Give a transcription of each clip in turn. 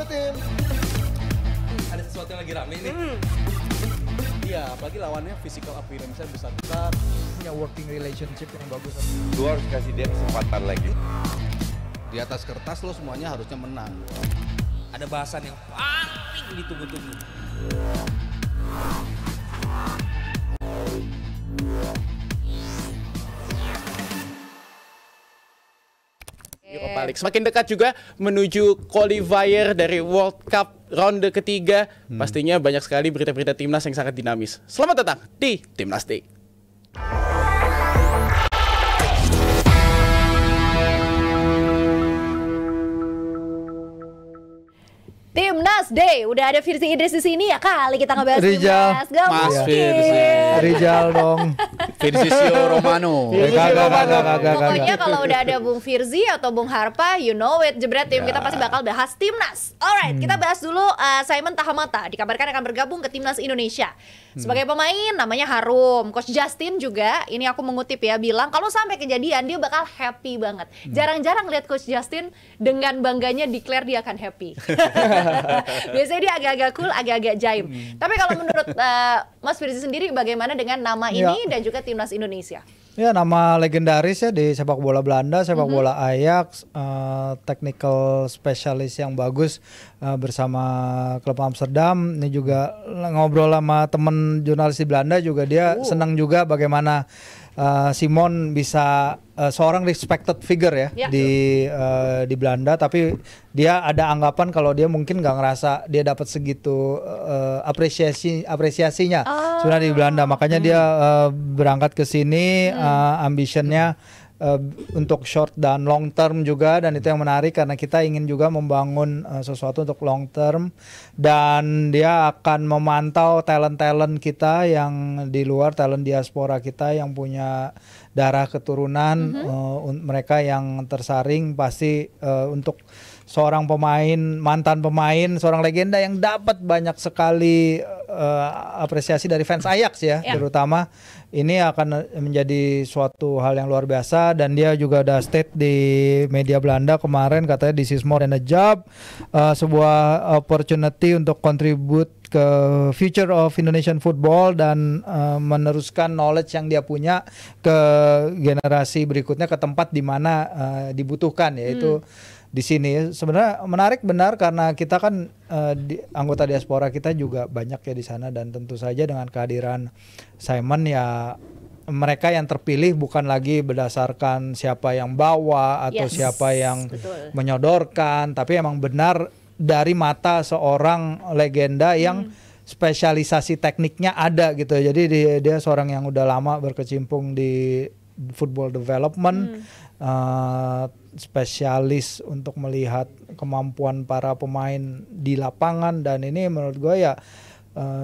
you tim. Ada sesuatu yang lagi rame nih. Iya, apalagi lawannya physical appearance-nya besar-besar. Punya working relationship yang bagus. Lu harus kasih dia kesempatan lagi. Di atas kertas lo semuanya harusnya menang. Ada bahasan yang paling ditunggu-tunggu. Balik. Semakin dekat juga menuju qualifier dari World Cup ronde ketiga. Pastinya banyak sekali berita-berita timnas yang sangat dinamis. Selamat datang di Timnas Day. Timnas Day, udah ada Firzi Idris di sini ya kali kita ngebahas Rizal. Timnas. Gak Mas mungkin. Firzi. Rizal dong. Firzicio Romano. Kagak. Pokoknya kalau udah ada Bung Firzi atau Bung Harpa, you know it, jebret tim kita pasti bakal bahas Timnas. Alright, kita bahas dulu Simon Tahamata dikabarkan akan bergabung ke Timnas Indonesia. Sebagai pemain namanya harum. Coach Justin juga, ini aku mengutip ya, bilang kalau sampai kejadian dia bakal happy banget. Jarang-jarang lihat Coach Justin dengan bangganya declare dia akan happy. Biasanya dia agak-agak cool, agak-agak jaim. Tapi kalau menurut Mas Firzi sendiri bagaimana dengan nama ini dan juga Timnas Indonesia? Ya, nama legendaris ya di sepak bola Belanda, sepak bola Ajax, technical specialist yang bagus bersama klub Amsterdam. Ini juga ngobrol sama temen jurnalis di Belanda juga, dia senang juga bagaimana Simon bisa seorang respected figure ya di Belanda, tapi dia ada anggapan kalau dia mungkin nggak ngerasa dia dapat segitu apresiasinya sebenarnya di Belanda, makanya dia berangkat ke sini, ambitionnya untuk short dan long term juga, dan itu yang menarik karena kita ingin juga membangun sesuatu untuk long term, dan dia akan memantau talent-talent kita yang di luar, talent diaspora kita yang punya darah keturunan, mereka yang tersaring pasti untuk seorang pemain, mantan pemain, seorang legenda yang dapat banyak sekali apresiasi dari fans Ajax ya, terutama ini akan menjadi suatu hal yang luar biasa. Dan dia juga ada state di media Belanda kemarin, katanya this is more than a job, sebuah opportunity untuk contribute ke future of Indonesian football dan meneruskan knowledge yang dia punya ke generasi berikutnya, ke tempat di mana dibutuhkan, yaitu di sini. Sebenarnya menarik benar karena kita kan anggota diaspora kita juga banyak ya di sana, dan tentu saja dengan kehadiran Simon ya mereka yang terpilih bukan lagi berdasarkan siapa yang bawa atau siapa yang menyodorkan, tapi emang benar dari mata seorang legenda yang spesialisasi tekniknya ada gitu. Jadi dia seorang yang udah lama berkecimpung di football development, spesialis untuk melihat kemampuan para pemain di lapangan, dan ini menurut gue ya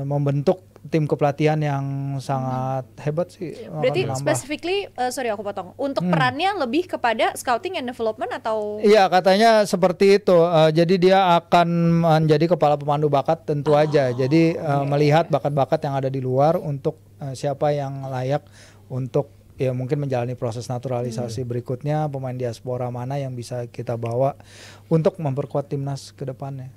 membentuk tim kepelatihan yang sangat hebat sih. Berarti specifically, sorry aku potong, untuk perannya lebih kepada scouting and development atau? Iya, katanya seperti itu. Jadi dia akan menjadi kepala pemandu bakat tentu aja. Jadi melihat bakat-bakat yang ada di luar untuk siapa yang layak untuk ya mungkin menjalani proses naturalisasi berikutnya, pemain diaspora mana yang bisa kita bawa untuk memperkuat timnas ke depannya.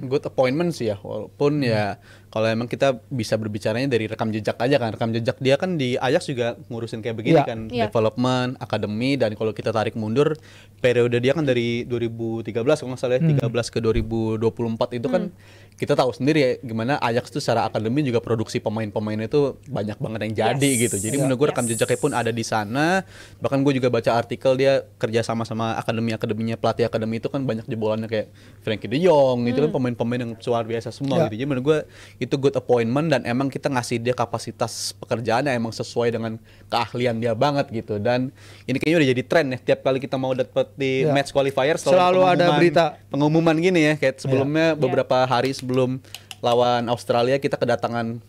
Good appointment sih ya, walaupun ya kalau emang kita bisa berbicaranya dari rekam jejak aja kan. Rekam jejak dia kan di Ajax juga ngurusin kayak begini kan, development, akademi, dan kalau kita tarik mundur periode dia kan dari 2013 kalau nggak salah 13 ke 2024 itu kan kita tahu sendiri ya gimana Ajax tuh secara akademi juga produksi pemain-pemain itu banyak banget yang jadi gitu. Jadi menurut gue rekam jejaknya pun ada di sana. Bahkan gue juga baca artikel dia kerja sama akademinya pelatih akademi itu kan banyak jebolannya kayak Frankie De Jong gitu kan, pemain-pemain yang luar biasa semua gitu. Jadi menurut gue itu good appointment, dan emang kita ngasih dia kapasitas pekerjaan yang emang sesuai dengan keahlian dia banget gitu. Dan ini kayaknya udah jadi tren ya, tiap kali kita mau dapet di match qualifier selalu ada berita pengumuman gini ya, kayak sebelumnya beberapa hari sebelum lawan Australia kita kedatangan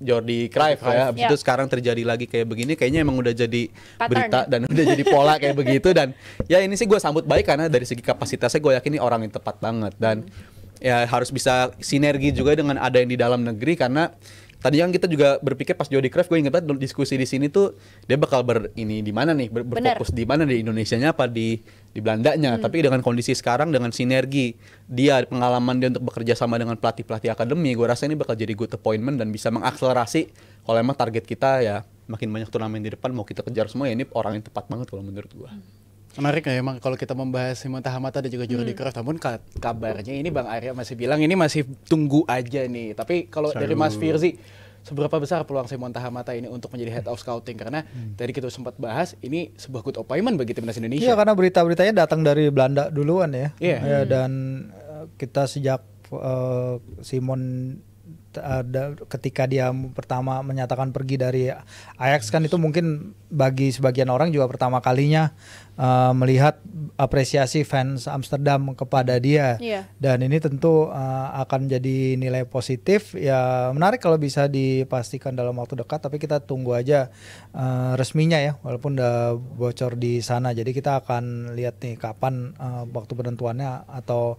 Jordi Cruyff ya. Habis itu sekarang terjadi lagi kayak begini, kayaknya emang udah jadi berita dan udah jadi pola kayak begitu. Dan ya ini sih gue sambut baik karena dari segi kapasitasnya gue yakin ini orang yang tepat banget, dan ya harus bisa sinergi juga dengan ada yang di dalam negeri, karena tadi yang kita juga berpikir pas Jody Cruyff, gue ingat banget diskusi di sini tuh dia bakal di mana nih, berfokus di mana, di Indonesianya apa di Belandanya. Tapi dengan kondisi sekarang, dengan sinergi dia, pengalaman dia untuk bekerja sama dengan pelatih akademi, gue rasa ini bakal jadi good appointment dan bisa mengakselerasi kalau emang target kita ya makin banyak turnamen di depan mau kita kejar semua, ya ini orang yang tepat banget kalau menurut gue. Menarik ya emang kalau kita membahas Simon Tahamata dan juga Jordi Cruyff. Namun kabarnya ini Bang Arya masih bilang ini masih tunggu aja nih. Tapi kalau dari Mas Firzi, seberapa besar peluang Simon Tahamata ini untuk menjadi head of scouting? Karena tadi kita sempat bahas ini sebuah good appointment bagi timnas Indonesia. Iya, karena berita-beritanya datang dari Belanda duluan ya. Ya, dan kita sejak Simon ketika dia pertama menyatakan pergi dari Ajax kan itu mungkin bagi sebagian orang juga pertama kalinya melihat apresiasi fans Amsterdam kepada dia. Dan ini tentu akan jadi nilai positif ya, menarik kalau bisa dipastikan dalam waktu dekat, tapi kita tunggu aja resminya ya, walaupun udah bocor di sana. Jadi kita akan lihat nih kapan waktu penentuannya atau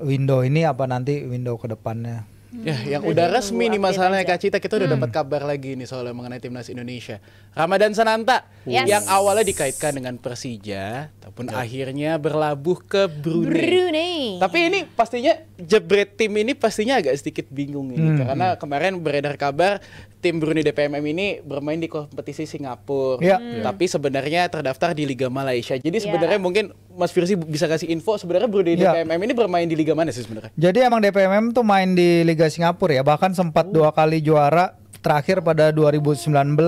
window ini apa nanti window ke depannya. Ya, yang udah resmi nih masalahnya Kak Cita, kita udah dapat kabar lagi nih soal mengenai timnas Indonesia. Ramadan Sananta yang awalnya dikaitkan dengan Persija, ataupun akhirnya berlabuh ke Brunei. Tapi ini pastinya jebret tim ini pastinya agak sedikit bingung ini karena kemarin beredar kabar tim Brunei DPMM ini bermain di kompetisi Singapura, tapi sebenarnya terdaftar di Liga Malaysia. Jadi sebenarnya mungkin Mas Firzi bisa kasih info sebenarnya Brunei DPMM ini bermain di Liga mana sih sebenarnya? Jadi emang DPMM tuh main di Liga Singapura ya, bahkan sempat 2 kali juara, terakhir pada 2019,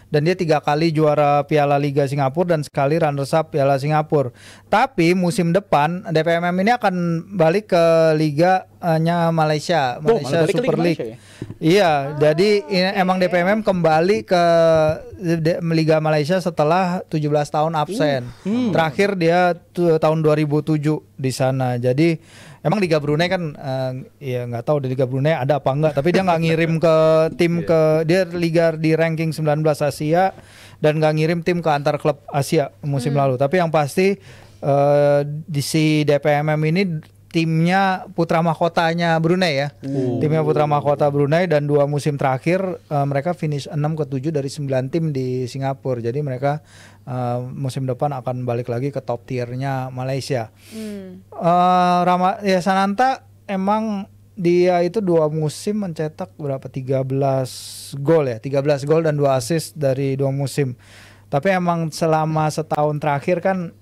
dan dia 3 kali juara Piala Liga Singapura dan sekali runners up Piala Singapura. Tapi musim depan DPMM ini akan balik ke Liganya Malaysia Super League. Ya? Iya, jadi emang DPMM kembali ke Liga Malaysia setelah 17 tahun absen. Terakhir dia tahun 2007 di sana. Jadi emang Liga Brunei kan ya nggak tahu di Liga Brunei ada apa enggak, tapi dia nggak ngirim ke tim dia liga di ranking 19 Asia dan nggak ngirim tim ke antar klub Asia musim lalu. Tapi yang pasti di si DPMM ini timnya putra mahkotanya Brunei ya. Timnya putra mahkota Brunei, dan 2 musim terakhir mereka finish 6 ke 7 dari 9 tim di Singapura. Jadi mereka musim depan akan balik lagi ke top tiernya Malaysia. Sananta emang dia itu 2 musim mencetak berapa, 13 gol ya, 13 gol dan 2 assist dari 2 musim. Tapi emang selama setahun terakhir kan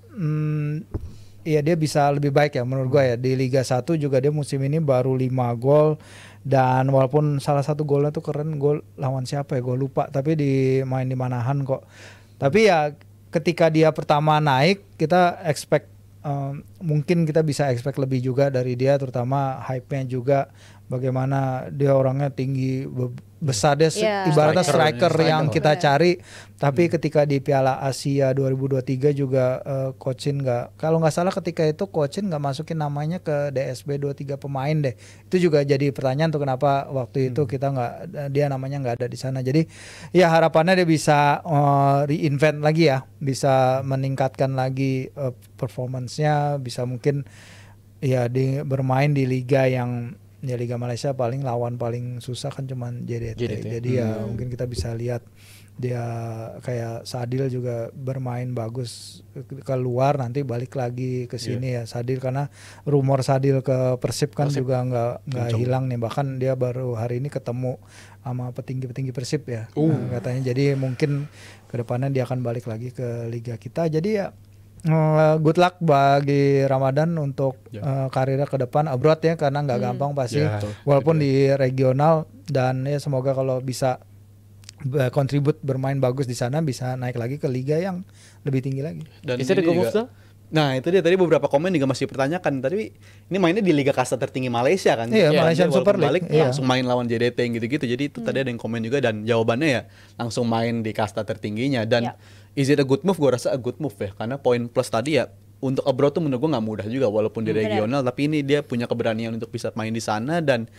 ya dia bisa lebih baik ya menurut gue ya. Di Liga 1 juga dia musim ini baru 5 gol, dan walaupun salah satu golnya tuh keren, gol lawan siapa ya gue lupa, tapi main di Manahan kok. Tapi ya ketika dia pertama naik kita expect mungkin kita bisa expect lebih juga dari dia, terutama hype-nya juga, bagaimana dia orangnya tinggi besar, dia ibaratnya striker yang kita cari. Tapi ketika di Piala Asia 2023 juga Cochin kalau nggak salah ketika itu Cochin nggak masukin namanya ke DSB 23 pemain deh. Itu juga jadi pertanyaan tuh kenapa waktu itu dia namanya nggak ada di sana. Jadi ya harapannya dia bisa reinvent lagi ya, bisa meningkatkan lagi performance-nya, bisa mungkin ya bermain di liga yang ya Liga Malaysia lawan paling susah kan cuman JDT. Jadi ya mungkin kita bisa lihat dia kayak Sadil juga bermain bagus keluar, nanti balik lagi ke sini ya Sadil, karena rumor Sadil ke Persib kan juga nggak hilang nih, bahkan dia baru hari ini ketemu sama petinggi-petinggi Persib ya katanya. Jadi mungkin kedepannya dia akan balik lagi ke liga kita. Jadi ya good luck bagi Ramadan untuk karirnya ke depan abroad ya, karena nggak gampang pasti walaupun di regional, dan ya semoga kalau bisa kontribut bermain bagus di sana bisa naik lagi ke liga yang lebih tinggi lagi. Dan nah itu dia tadi beberapa komen juga masih pertanyakan, tapi ini mainnya di liga kasta tertinggi Malaysia kan? Iya, Malaysian Super League. Langsung main lawan JDT gitu-gitu. Jadi itu tadi ada yang komen juga, dan jawabannya ya langsung main di kasta tertingginya. Dan is it a good move? Gue rasa a good move ya, karena poin plus tadi ya untuk abroad tuh menurut gue nggak mudah juga walaupun di regional, tapi ini dia punya keberanian untuk bisa main di sana. Dan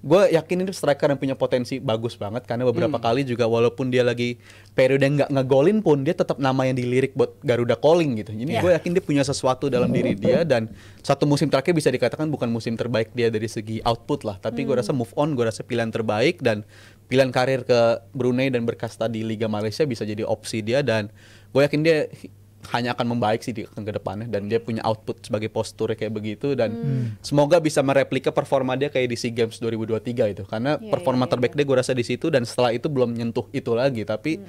gue yakin ini striker yang punya potensi bagus banget karena beberapa kali juga walaupun dia lagi periode nggak ngegolin pun dia tetap nama yang dilirik buat Garuda Calling gitu. Jadi gue yakin dia punya sesuatu dalam diri dia dan satu musim terakhir bisa dikatakan bukan musim terbaik dia dari segi output lah. Tapi gue rasa move on, gue rasa pilihan terbaik dan pilihan karir ke Brunei dan berkasta di Liga Malaysia bisa jadi opsi dia dan gue yakin dia hanya akan membaik sih ke depannya dan dia punya output sebagai postur kayak begitu dan semoga bisa mereplika performa dia kayak di SEA Games 2023 itu karena performa terbaik dia gue rasa di situ dan setelah itu belum nyentuh itu lagi tapi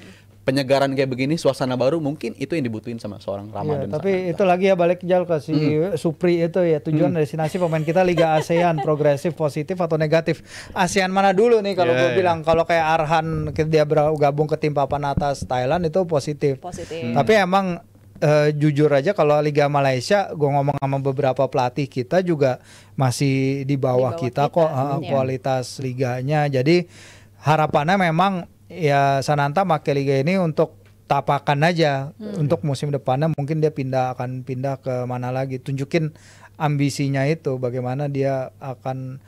penyegaran kayak begini suasana baru mungkin itu yang dibutuhin sama seorang Ramadan. Tapi itu lagi ya balik Jal ke si Supri itu ya tujuan destinasi pemain kita Liga ASEAN progresif positif atau negatif. ASEAN mana dulu nih kalau gue bilang kalau kayak Arhan dia gabung ke tim papan atas Thailand itu positif. Tapi emang jujur aja kalau Liga Malaysia gue ngomong sama beberapa pelatih kita juga masih di bawah kita kok kualitas liganya. Jadi harapannya memang ya Sananta pakai liga ini untuk tapakan aja untuk musim depannya mungkin dia akan pindah ke mana lagi. Tunjukin ambisinya itu bagaimana dia akan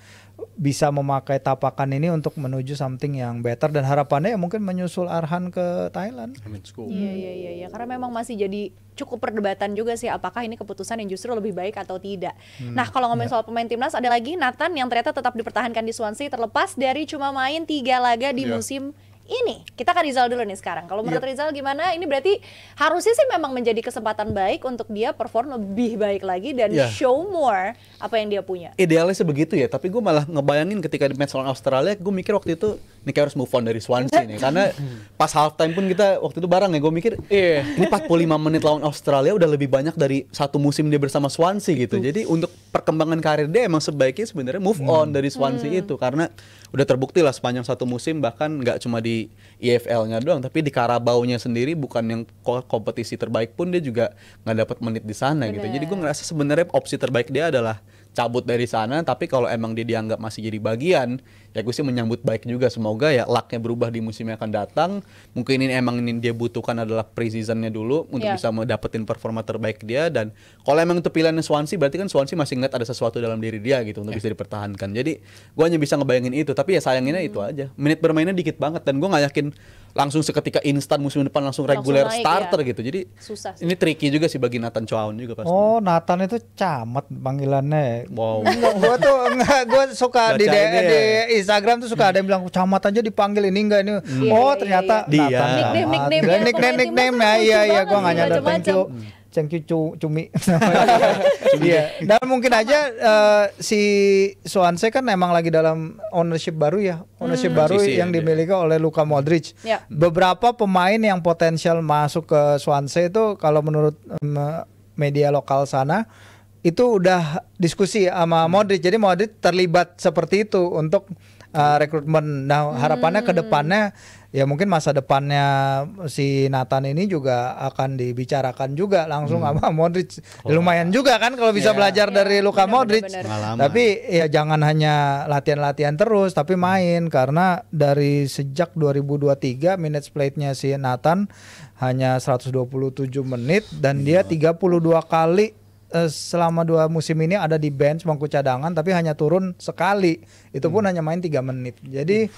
bisa memakai tapakan ini untuk menuju something yang better dan harapannya ya mungkin menyusul Arhan ke Thailand. Iya karena memang masih jadi cukup perdebatan juga sih apakah ini keputusan yang justru lebih baik atau tidak. Nah kalau ngomongin soal pemain timnas ada lagi Nathan yang ternyata tetap dipertahankan di Swansea terlepas dari cuma main 3 laga di musim ini. Kita ke Rizal dulu nih sekarang. Kalau menurut Rizal gimana? Ini berarti harusnya sih memang menjadi kesempatan baik untuk dia perform lebih baik lagi dan show more apa yang dia punya. Idealnya sebegitu ya, tapi gue malah ngebayangin ketika di match lawan Australia, gue mikir waktu itu ini kayak harus move on dari Swansea nih. Karena pas halftime pun kita waktu itu bareng ya, gue mikir ini 45 menit lawan Australia udah lebih banyak dari satu musim dia bersama Swansea gitu. Jadi untuk perkembangan karir dia emang sebaiknya sebenarnya move on dari Swansea itu karena udah terbukti lah sepanjang satu musim bahkan nggak cuma di EFL-nya doang tapi di Carabao-nya sendiri bukan yang kompetisi terbaik pun dia juga nggak dapat menit di sana gitu. Jadi gue ngerasa sebenarnya opsi terbaik dia adalah cabut dari sana, tapi kalau emang dia dianggap masih jadi bagian, ya gue sih menyambut baik juga. Semoga ya luck-nya berubah di musim yang akan datang. Mungkin ini emang ini dia butuhkan adalah pre-season-nya dulu untuk bisa mendapetin performa terbaik dia. Dan kalau emang itu pilihannya Swansea, berarti kan Swansea masih ingat ada sesuatu dalam diri dia gitu untuk bisa dipertahankan. Jadi gue hanya bisa ngebayangin itu, tapi ya sayanginnya itu aja. Menit bermainnya dikit banget dan gue nggak yakin langsung seketika instan musim depan langsung reguler starter gitu. Jadi susah sih. Ini tricky juga sih bagi Nathan Chow juga pasti. Oh, Nathan itu camat panggilannya. Wow. Gue suka di Instagram tuh suka ada yang bilang camat aja dipanggil ini enggak ini. Ternyata dia. Nickname ya. Iya, gue nggak nyadar. Thank you Cumi. Iya. Dan mungkin aja si Swansea kan emang lagi dalam ownership baru ya. Ownership baru yang dimiliki oleh Luka Modric. Beberapa pemain yang potensial masuk ke Swansea itu kalau menurut media lokal sana itu udah diskusi sama Modric. Jadi Modric terlibat seperti itu untuk rekrutmen. Nah, harapannya ke depannya ya mungkin masa depannya si Nathan ini juga akan dibicarakan juga langsung sama Modric. Lumayan juga kan kalau bisa belajar dari Luka Modric. Tapi ya jangan hanya latihan-latihan terus tapi main karena dari sejak 2023 minutes played-nya si Nathan hanya 127 menit dan dia 32 kali selama 2 musim ini ada di bench bangku cadangan tapi hanya turun sekali. Itu pun hanya main 3 menit. Jadi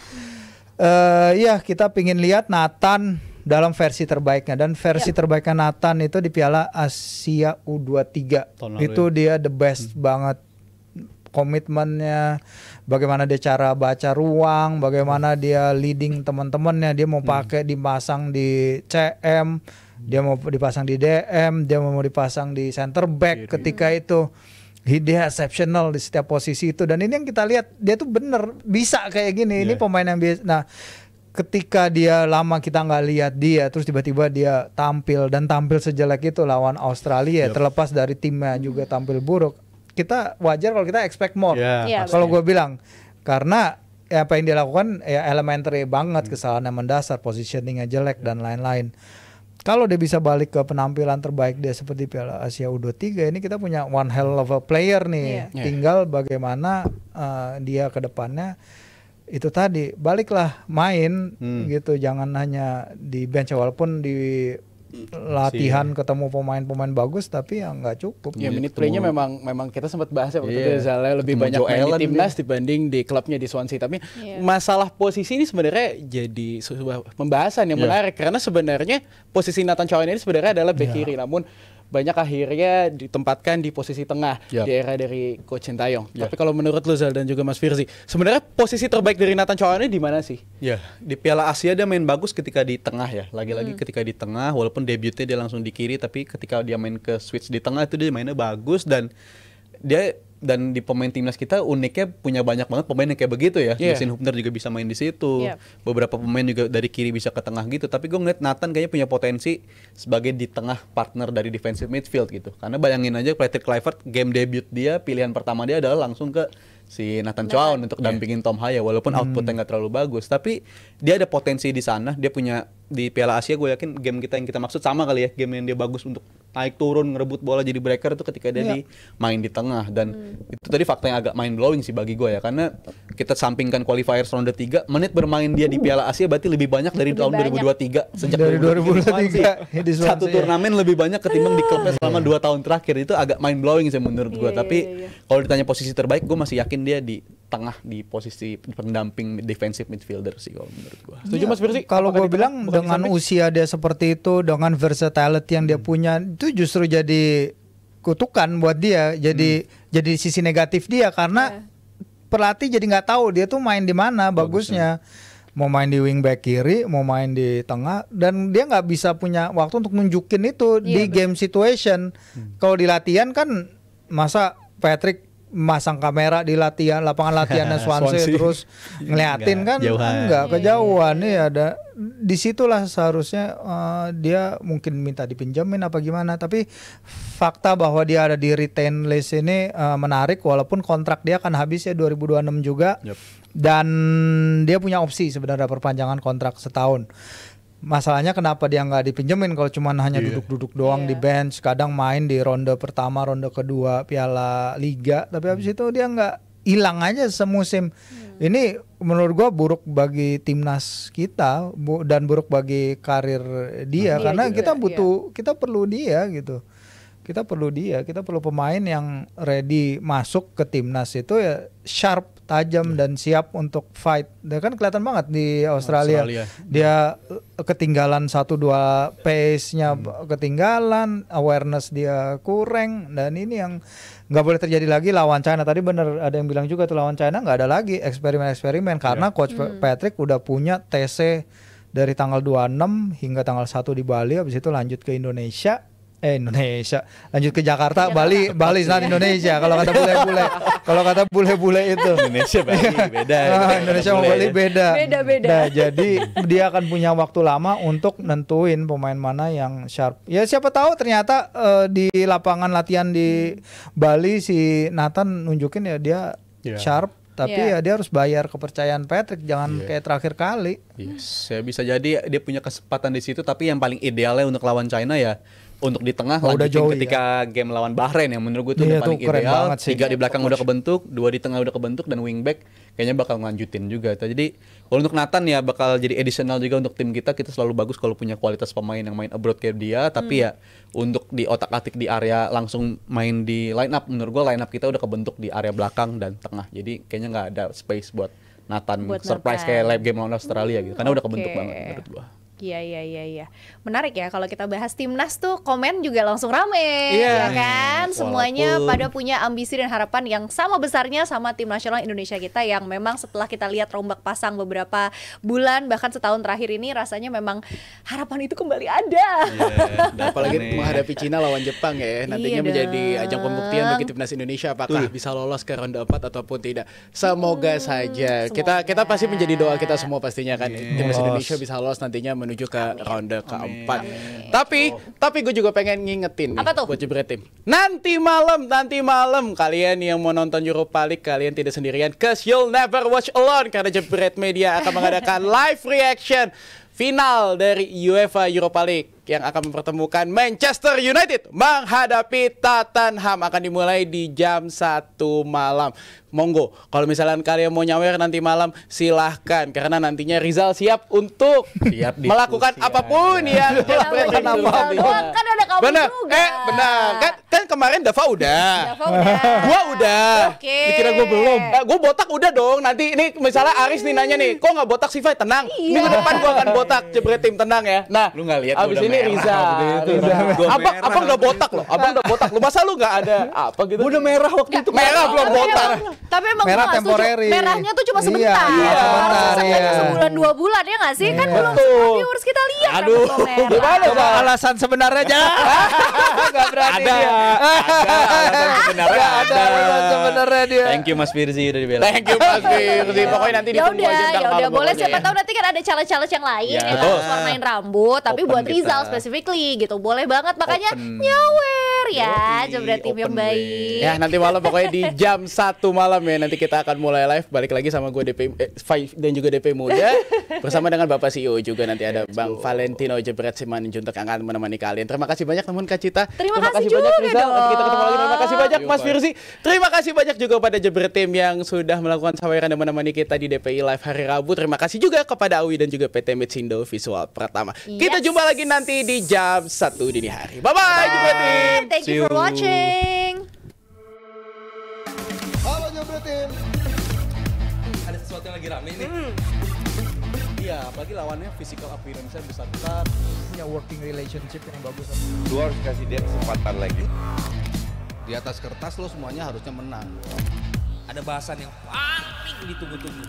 ya kita pingin lihat Nathan dalam versi terbaiknya dan versi terbaiknya Nathan itu di Piala Asia U23 itu dia the best banget. Komitmennya, bagaimana dia cara baca ruang, bagaimana dia leading teman-temannya, dia mau pakai dipasang di CM, dia mau dipasang di DM, dia mau dipasang di center back ketika itu. Dia exceptional di setiap posisi itu dan ini yang kita lihat dia tuh bener bisa kayak gini. Ini pemain yang biasa. Nah, ketika dia lama kita nggak lihat dia terus tiba-tiba dia tampil dan tampil sejelek itu lawan Australia terlepas dari timnya juga tampil buruk. Kita wajar kalau kita expect more. Kalau gue bilang karena apa yang dia lakukan ya elementary banget, kesalahan yang mendasar, positioningnya jelek dan lain-lain. Kalau dia bisa balik ke penampilan terbaik dia seperti Piala Asia U23 ini kita punya one hell of a player nih. Tinggal bagaimana dia ke depannya itu tadi baliklah main gitu, jangan hanya di bench walaupun di latihan ketemu pemain-pemain bagus tapi ya nggak cukup. Ya minute play-nya memang kita sempat bahas ya waktu itu Zalnya lebih Ketemu banyak Joe main di Allen timnas dibanding di klubnya di Swansea. Tapi masalah posisi ini sebenarnya jadi sebuah pembahasan yang menarik karena sebenarnya posisi Nathan Chow ini sebenarnya adalah back kiri, namun banyak akhirnya ditempatkan di posisi tengah di era dari Coach Sintayong. Tapi kalau menurut lu Zal dan juga Mas Firzi, sebenarnya posisi terbaik dari Nathan Chow ini di mana sih? Ya, di Piala Asia dia main bagus ketika di tengah ya. Lagi-lagi ketika di tengah, walaupun debutnya dia langsung di kiri, tapi ketika dia main ke switch di tengah itu dia mainnya bagus dan di pemain timnas kita uniknya punya banyak banget pemain yang kayak begitu ya. Justin Hubner juga bisa main di situ. Beberapa pemain juga dari kiri bisa ke tengah gitu. Tapi gue ngeliat Nathan kayaknya punya potensi sebagai di tengah partner dari defensive midfield gitu. Karena bayangin aja Patrick Kluivert game debut dia, pilihan pertama dia adalah langsung ke si Nathan Chow untuk dampingin Tom Haya walaupun outputnya nggak terlalu bagus. Tapi dia ada potensi di sana. Dia punya di Piala Asia gue yakin game kita yang kita maksud sama kali ya. Game yang dia bagus untuk naik turun ngerebut bola jadi breaker itu ketika dia main di tengah dan itu tadi fakta yang agak mind blowing sih bagi gue ya karena kita sampingkan qualifiers ronde 3 menit bermain dia di Piala Asia berarti lebih banyak dari tahun 2023 sejak dari 2023 di Swansea. Satu turnamen lebih banyak ketimbang di klubnya selama 2 tahun terakhir itu agak mind blowing sih menurut gue tapi kalau ditanya posisi terbaik gue masih yakin dia di tengah di posisi pendamping defensive midfielder sih kalau menurut gua. Setuju Mas Firzi? Kalau gue bilang dengan usia dia seperti itu, dengan versatility yang dia punya, itu justru jadi kutukan buat dia, jadi sisi negatif dia karena pelatih jadi nggak tahu dia tuh main di mana bagusnya. Mau main di wing back kiri, mau main di tengah, dan dia nggak bisa punya waktu untuk nunjukin itu di game situation. Kalau di latihan kan masa Patrick masang kamera di lapangan latihannya Swansea terus ngeliatin kan enggak kejauhan nih ada disitulah seharusnya dia mungkin minta dipinjemin apa gimana tapi fakta bahwa dia ada di retain list ini menarik walaupun kontrak dia akan habis ya 2026 juga dan dia punya opsi sebenarnya perpanjangan kontrak setahun. Masalahnya kenapa dia nggak dipinjemin kalau cuma hanya duduk-duduk doang di bench, kadang main di ronde pertama, ronde kedua Piala Liga, tapi habis itu dia nggak hilang aja semusim. Ini menurut gua buruk bagi timnas kita dan buruk bagi karir dia karena juga, kita perlu dia gitu. Kita perlu pemain yang ready masuk ke timnas itu ya sharp, tajam dan siap untuk fight. Dia kan kelihatan banget di Australia. Dia ketinggalan 1-2 pace-nya ketinggalan, awareness dia kurang dan ini yang nggak boleh terjadi lagi lawan China. Tadi bener ada yang bilang juga tuh lawan China nggak ada lagi eksperimen karena Coach Patrick udah punya TC dari tanggal 26 hingga tanggal 1 di Bali, habis itu lanjut ke Indonesia lanjut ke Jakarta, Bali saat Indonesia kalau kata bule itu Indonesia Bali beda Indonesia sama Bali beda. Nah, jadi dia akan punya waktu lama untuk nentuin pemain mana yang sharp ya siapa tahu ternyata di lapangan latihan di Bali si Nathan nunjukin ya dia sharp tapi ya dia harus bayar kepercayaan Patrick jangan kayak terakhir kali. Ya bisa jadi dia punya kesempatan di situ tapi yang paling idealnya untuk lawan China ya untuk di tengah lanjutin ketika game lawan Bahrain yang menurut gue itu yang paling ideal. 3 di belakang udah kebentuk, 2 di tengah udah kebentuk dan wingback kayaknya bakal ngelanjutin juga. Jadi kalau untuk Nathan ya bakal jadi additional juga untuk tim kita selalu bagus kalau punya kualitas pemain yang main abroad kayak dia tapi ya untuk di otak-atik di area langsung main di line up menurut gue line up kita udah kebentuk di area belakang dan tengah. Jadi kayaknya nggak ada space buat Nathan surprise kayak live game lawan Australia gitu karena udah kebentuk banget menurut gue. Iya. Menarik ya kalau kita bahas timnas tuh komen juga langsung rame, ya kan? Semuanya pada punya ambisi dan harapan yang sama besarnya sama tim nasional Indonesia kita yang memang setelah kita lihat rombak pasang beberapa bulan bahkan setahun terakhir ini rasanya memang harapan itu kembali ada. Apalagi menghadapi Cina lawan Jepang ya, nantinya menjadi ajang pembuktian bagi timnas Indonesia apakah bisa lolos ke ronde 4 ataupun tidak. Semoga saja. Kita pasti menjadi doa kita semua pastinya kan timnas Indonesia bisa lolos nantinya menuju ke ronde keempat. Tapi gue juga pengen ngingetin nih buat Jebret Tim. Nanti malam kalian yang mau nonton Europa League kalian tidak sendirian, cause you'll never watch alone karena Jebret Media akan mengadakan live reaction final dari UEFA Europa League yang akan mempertemukan Manchester United menghadapi Tottenham akan dimulai di jam 1 malam. Monggo, kalau misalnya kalian mau nyawer nanti malam silahkan karena nantinya Rizal siap untuk melakukan apapun yang Rizal doang, kan ada kamu benar. juga. Benar. Kan kemarin Dava udah. Dava udah. Gua udah. Oke. Dikira gua belum. Gua botak udah dong. Nanti ini misalnya Aris nih nanya nih, kok nggak botak sih, Fai? Tenang. Iya. Minggu depan gua akan botak. Jebret tim, tenang ya. Nah, Lu nggak lihat abis gua udah ini merah Rizal. waktu itu. Abang udah botak loh. Abang udah botak. Lu masa lu nggak ada apa gitu? Udah merah waktu itu. Merah belum botak. Tapi emang Merah gua nggak setuju. temporary. Merahnya tuh cuma Iya, sebentar. iya, Harusnya sebentar, sampai iya. sebulan 2 bulan ya nggak sih? Kan belum Betul. semua viewers kita lihat. Aduh, rambut lo merah. gimana, Coba Sal? alasan sebenarnya aja. Gak berani Ada. dia. Sebenarnya Ada alasan sebenarnya dia. Thank you Mas Firzi udah dibela. Thank you Mas Firzi. Pokoknya nanti Ya ditunggu udah, aja ntar ya udah malam boleh. pokoknya Siapa ya. tahu nanti kan ada challenge-challenge yang lain Ya, yang betul. harus warnain rambut, tapi Open buat kita. Rizal specifically gitu. Boleh banget, makanya Open. nyawer ya, Yoi, Jebret tim yang open baik. Ya nanti malam pokoknya di jam 1 malam ya. Nanti kita akan mulai live. Balik lagi sama gue DP Fai dan juga DP Muda. Bersama dengan Bapak CEO juga. Nanti ada Bang Valentino Jebret Simanjuntak yang akan menemani kalian. Terima kasih banyak teman Kak Cita. Terima kasih banyak juga Rizal. Nanti kita ketemu lagi. Terima kasih dong. banyak Mas Firzi. Terima kasih banyak juga pada Jebret tim yang sudah melakukan saweran dan menemani kita di DPI Live hari Rabu. Terima kasih juga kepada Awi dan juga PT Mitsindo Visual Pratama. Kita Yes. jumpa lagi nanti di jam 1 dini hari. Bye-bye Jebret tim. Thank you for watching. Halo Jebret Tim. Ada sesuatu yang lagi rame nih. Iya, apalagi lawannya physical appearance-nya besar-besar. Punya working relationship yang bagus. Lu harus kasih dia kesempatan lagi. Di atas kertas lo semuanya harusnya menang. Ada bahasan yang paling ditunggu-tunggu.